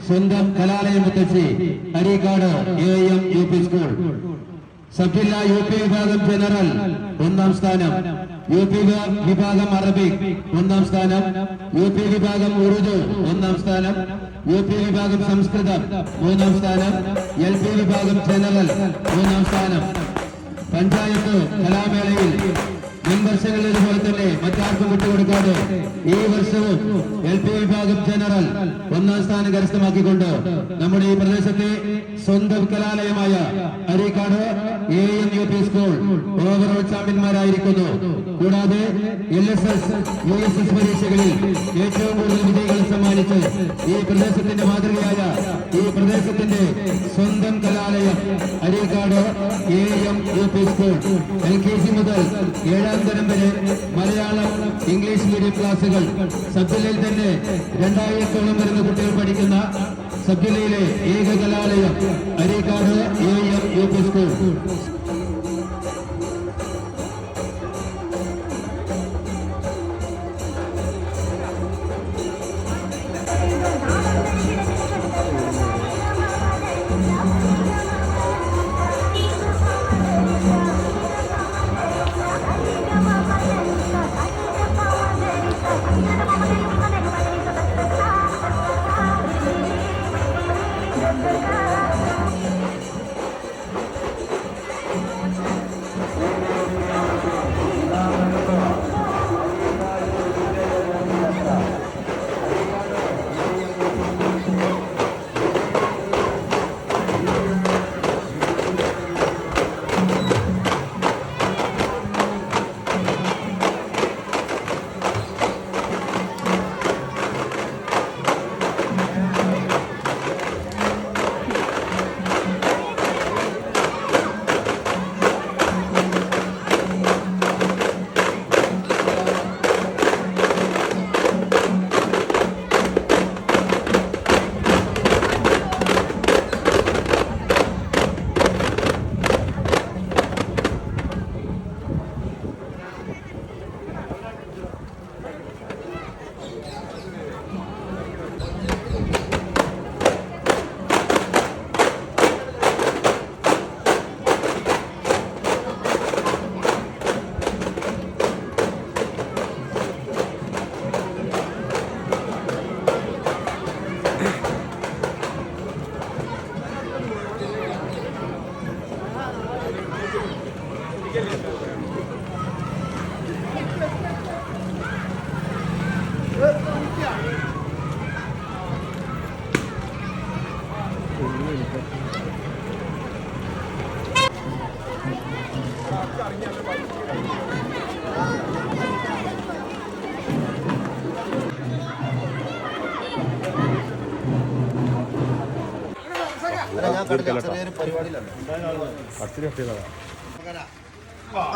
സ്വന്തം കലാലയ മുത്തശ്ശി Areekkad AM UP school. Sub ജില്ലാ UP വിഭാഗം ജനറൽ 1ാം സ്ഥാനം, UP വിഭാഗം അറബിക് 1ാം സ്ഥാനം, UP വിഭാഗം ഉറുദു 1ാം സ്ഥാനം, UP വിഭാഗം സംസ്കൃതം 3ാം സ്ഥാനം, LP വിഭാഗം ജനറൽ 3ാം സ്ഥാനം. പഞ്ചായത്ത് കലാമേളയിൽ മുൻ വർഷങ്ങളിലേതുപോലെ തന്നെ മറ്റാർക്കും വിട്ടുകൊടുക്കാതെ ഈ വർഷവും LP വിഭാഗം ജനറൽ 1ാം സ്ഥാനം കരസ്ഥമാക്കിക്കൊണ്ട് നമ്മുടെ ഈ പ്രദേശത്തെ സ്വന്തം കലാലയമായ Areekkad AM UP school overall ചാമ്പ്യന്മാരായിരിക്കുന്നു. കൂടാതെ LSS USS പരീക്ഷകളിൽ ഏറ്റവും കൂടുതൽ വിജയികൾ സമ്മാനിച്ച് ഈ പ്രദേശത്തിന്റെ മാതൃകയായ ഈ പ്രദേശത്തിന്റെ സ്വന്തം കലാലയം Areekkad AM UP school. LKG മുതൽ 7ാം തരം വരെ മലയാളം ഇംഗ്ലീഷ് മീഡിയം ക്ലാസുകൾ. സബ് ജില്ലയിൽ തന്നെ 2000-ഓളം വരുന്ന കുട്ടികൾ പഠിക്കുന്ന സബ് ജില്ലയിലെ ഏക കലാലയം അരീക്കാട് AM UP സ്കൂൾ.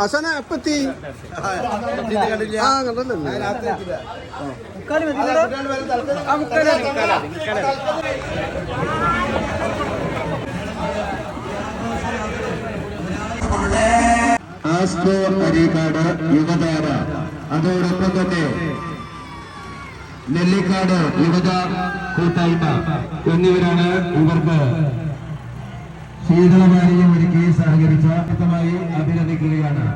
അസന എപ്പത്തി ആസ്കോ അരീക്കാട് യുവതാര, അതോടൊപ്പം തന്നെ നെല്ലിക്കാട് യുവത കൂട്ടായ്മ എന്നിവരാണ് ഇവർക്ക് ശീതളപാനീയം ഒരുക്കി സഹകരിച്ച വ്യക്തമായി അഭിനന്ദിക്കുകയാണ്.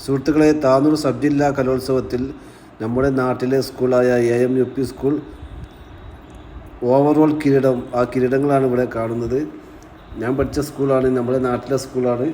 സുഹൃത്തുക്കളെ, താനൂർ സബ് ജില്ലാ കലോത്സവത്തിൽ നമ്മുടെ നാട്ടിലെ സ്കൂളായ AMUP സ്കൂൾ ഓവറോൾ കിരീടം, ആ കിരീടങ്ങളാണ് ഇവിടെ കാണുന്നത്. ഞാൻ പഠിച്ച സ്കൂളാണ്, നമ്മുടെ നാട്ടിലെ സ്കൂളാണ്.